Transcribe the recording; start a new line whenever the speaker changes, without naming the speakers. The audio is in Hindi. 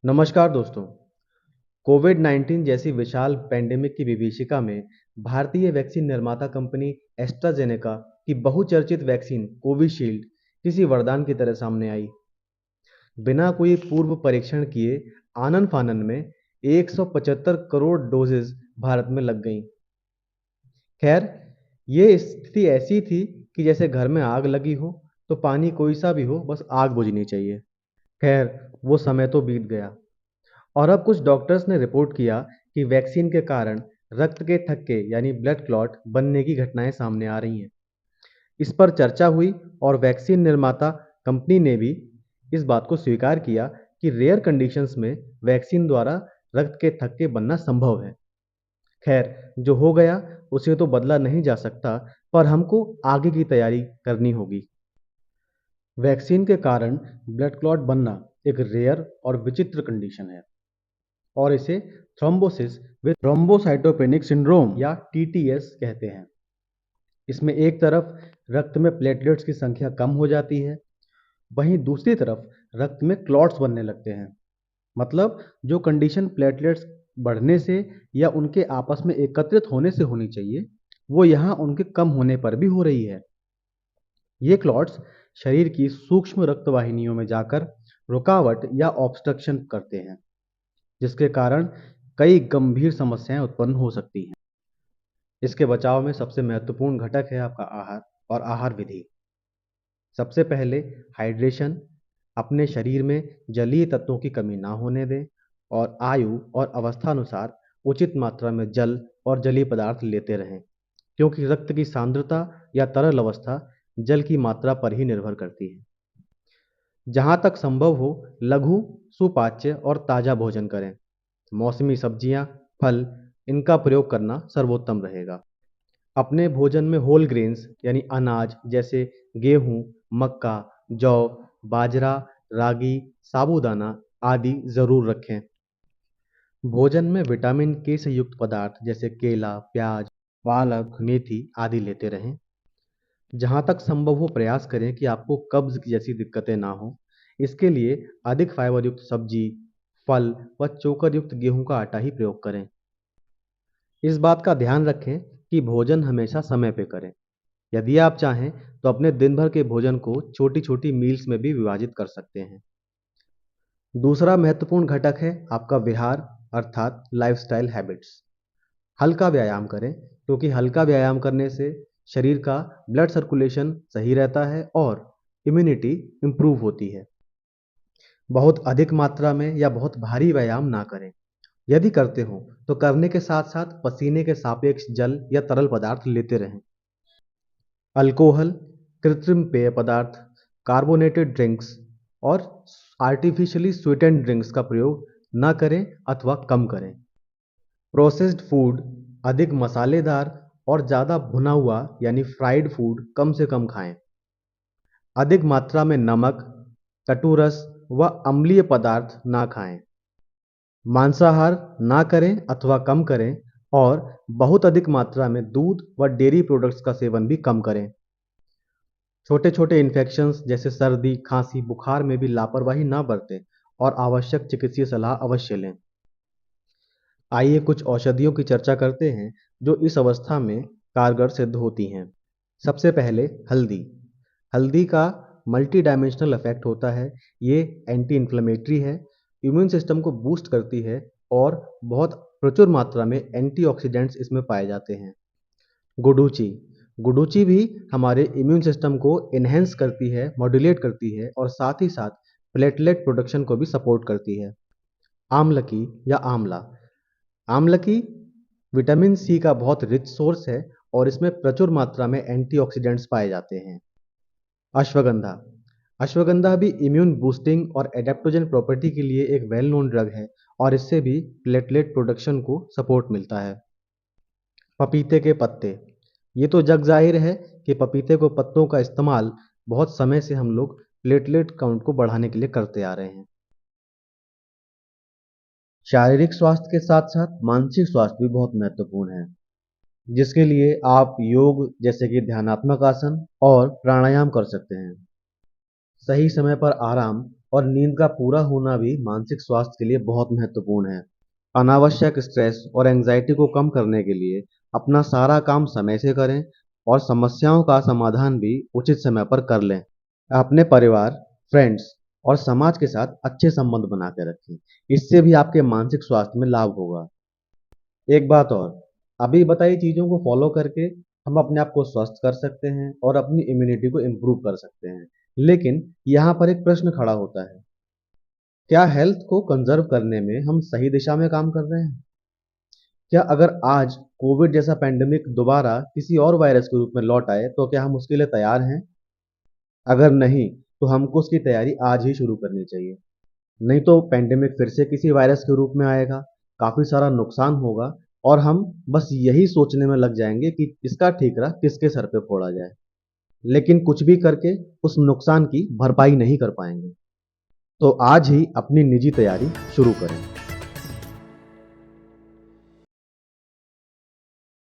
नमस्कार दोस्तों। कोविड 19 जैसी विशाल पैंडेमिक की विभीषिका में भारतीय वैक्सीन निर्माता कंपनी एस्ट्राजेनेका की बहुचर्चित वैक्सीन कोविशील्ड किसी वरदान की तरह सामने आई। बिना कोई पूर्व परीक्षण किए आनन फानन में 175 करोड़ डोजेज भारत में लग गईं। खैर, ये स्थिति ऐसी थी कि जैसे घर में आग लगी हो तो पानी कोई सा भी हो, बस आग बुझनी चाहिए। खैर, वो समय तो बीत गया और अब कुछ डॉक्टर्स ने रिपोर्ट किया कि वैक्सीन के कारण रक्त के थक्के यानी ब्लड क्लॉट बनने की घटनाएं सामने आ रही हैं। इस पर चर्चा हुई और वैक्सीन निर्माता कंपनी ने भी इस बात को स्वीकार किया कि रेयर कंडीशंस में वैक्सीन द्वारा रक्त के थक्के बनना संभव है। खैर, जो हो गया उसे तो बदला नहीं जा सकता, पर हमको आगे की तैयारी करनी होगी। वैक्सीन के कारण ब्लड क्लॉट बनना एक रेयर और विचित्र कंडीशन है और इसे थ्रोम्बोसिस विद थ्रोम्बोसाइटोपेनिक सिंड्रोम या टीटीएस कहते हैं। इसमें एक तरफ रक्त में प्लेटलेट्स की संख्या कम हो जाती है, वहीं दूसरी तरफ रक्त में क्लॉट्स बनने लगते हैं। मतलब जो कंडीशन प्लेटलेट्स बढ़ने से या उनके आपस में एकत्रित होने से होनी चाहिए, वो यहाँ उनके कम होने पर भी हो रही है। ये क्लॉट्स शरीर की सूक्ष्म रक्तवाहिनियों में जाकर रुकावट या ऑब्स्ट्रक्शन करते हैं, जिसके कारण कई गंभीर समस्याएं उत्पन्न हो सकती हैं। इसके बचाव में सबसे महत्वपूर्ण घटक है आपका आहार और आहार विधि। सबसे पहले हाइड्रेशन, अपने शरीर में जलीय तत्वों की कमी ना होने दें और आयु और अवस्था अनुसार उचित मात्रा में जल और जलीय पदार्थ लेते रहें, क्योंकि रक्त की सांद्रता या तरल अवस्था जल की मात्रा पर ही निर्भर करती है। जहाँ तक संभव हो, लघु, सुपाच्य और ताज़ा भोजन करें। मौसमी सब्जियां, फल, इनका प्रयोग करना सर्वोत्तम रहेगा। अपने भोजन में होल ग्रेन्स यानी अनाज जैसे गेहूं, मक्का, जौ, बाजरा, रागी, साबूदाना आदि जरूर रखें। भोजन में विटामिन के से युक्त पदार्थ जैसे केला, प्याज, पालक, मेथी आदि लेते रहें। जहाँ तक संभव हो प्रयास करें कि आपको कब्ज की जैसी दिक्कतें ना हो। इसके लिए अधिक फाइबर युक्त सब्जी, फल व चोकर युक्त गेहूं का आटा ही प्रयोग करें। इस बात का ध्यान रखें कि भोजन हमेशा समय पे करें। यदि आप चाहें तो अपने दिन भर के भोजन को छोटी छोटी मील्स में भी विभाजित कर सकते हैं। दूसरा महत्वपूर्ण घटक है आपका विहार अर्थात लाइफस्टाइल हैबिट्स। हल्का व्यायाम करें, क्योंकि हल्का व्यायाम करने से शरीर का ब्लड सर्कुलेशन सही रहता है और इम्यूनिटी इंप्रूव होती है। बहुत अधिक मात्रा में या बहुत भारी व्यायाम ना करें। यदि करते हो तो करने के साथ साथ पसीने के सापेक्ष जल या तरल पदार्थ लेते रहें। अल्कोहल, कृत्रिम पेय पदार्थ, कार्बोनेटेड ड्रिंक्स और आर्टिफिशियली स्वीटेंड ड्रिंक्स का प्रयोग न करें अथवा कम करें। प्रोसेस्ड फूड, अधिक मसालेदार और ज़्यादा भुना हुआ यानी फ्राइड फूड कम से कम खाएं। अधिक मात्रा में नमक, कटुरस व अम्लीय पदार्थ ना खाएं। मांसाहार ना करें अथवा कम करें और बहुत अधिक मात्रा में दूध व डेयरी प्रोडक्ट्स का सेवन भी कम करें। छोटे छोटे इन्फेक्शंस जैसे सर्दी, खांसी, बुखार में भी लापरवाही ना बरतें और आवश्यक चिकित्सीय सलाह अवश्य लें। आइए कुछ औषधियों की चर्चा करते हैं जो इस अवस्था में कारगर सिद्ध होती हैं। सबसे पहले हल्दी। हल्दी का मल्टी डायमेंशनल इफेक्ट होता है। ये एंटी इन्फ्लेमेटरी है, इम्यून सिस्टम को बूस्ट करती है और बहुत प्रचुर मात्रा में एंटीऑक्सीडेंट्स इसमें पाए जाते हैं। गुडुचि। गुडुचि भी हमारे इम्यून सिस्टम को इन्हेंस करती है, मॉड्यूलेट करती है और साथ ही साथ प्लेटलेट प्रोडक्शन को भी सपोर्ट करती है। आमलकी या आंवला। आमलकी विटामिन सी का बहुत रिच सोर्स है और इसमें प्रचुर मात्रा में एंटीऑक्सीडेंट्स पाए जाते हैं। अश्वगंधा। अश्वगंधा भी इम्यून बूस्टिंग और एडेप्टोजन प्रॉपर्टी के लिए एक वेल नोन ड्रग है और इससे भी प्लेटलेट प्रोडक्शन को सपोर्ट मिलता है। पपीते के पत्ते। ये तो जग जाहिर है कि पपीते को पत्तों का इस्तेमाल बहुत समय से हम लोग प्लेटलेट काउंट को बढ़ाने के लिए करते आ रहे हैं। शारीरिक स्वास्थ्य के साथ साथ मानसिक स्वास्थ्य भी बहुत महत्वपूर्ण है, जिसके लिए आप योग जैसे कि ध्यानात्मक आसन और प्राणायाम कर सकते हैं। सही समय पर आराम और नींद का पूरा होना भी मानसिक स्वास्थ्य के लिए बहुत महत्वपूर्ण है। अनावश्यक स्ट्रेस और एंजाइटी को कम करने के लिए अपना सारा काम समय से करें और समस्याओं का समाधान भी उचित समय पर कर लें। अपने परिवार, फ्रेंड्स और समाज के साथ अच्छे संबंध बना के रखें। इससे भी आपके मानसिक स्वास्थ्य में लाभ होगा। एक बात और, अभी बताई चीज़ों को फॉलो करके हम अपने आप को स्वस्थ कर सकते हैं और अपनी इम्यूनिटी को इम्प्रूव कर सकते हैं। लेकिन यहाँ पर एक प्रश्न खड़ा होता है, क्या हेल्थ को कंजर्व करने में हम सही दिशा में काम कर रहे हैं? क्या अगर आज कोविड जैसा पैंडेमिक दोबारा किसी और वायरस के रूप में लौट आए तो क्या हम उसके लिए तैयार हैं? अगर नहीं, तो हमको उसकी तैयारी आज ही शुरू करनी चाहिए। नहीं तो पैंडेमिक फिर से किसी वायरस के रूप में आएगा, काफ़ी सारा नुकसान होगा और हम बस यही सोचने में लग जाएंगे कि इसका ठीकरा किसके सर पे फोड़ा जाए। लेकिन कुछ भी करके उस नुकसान की भरपाई नहीं कर पाएंगे। तो आज ही अपनी निजी तैयारी शुरू करें।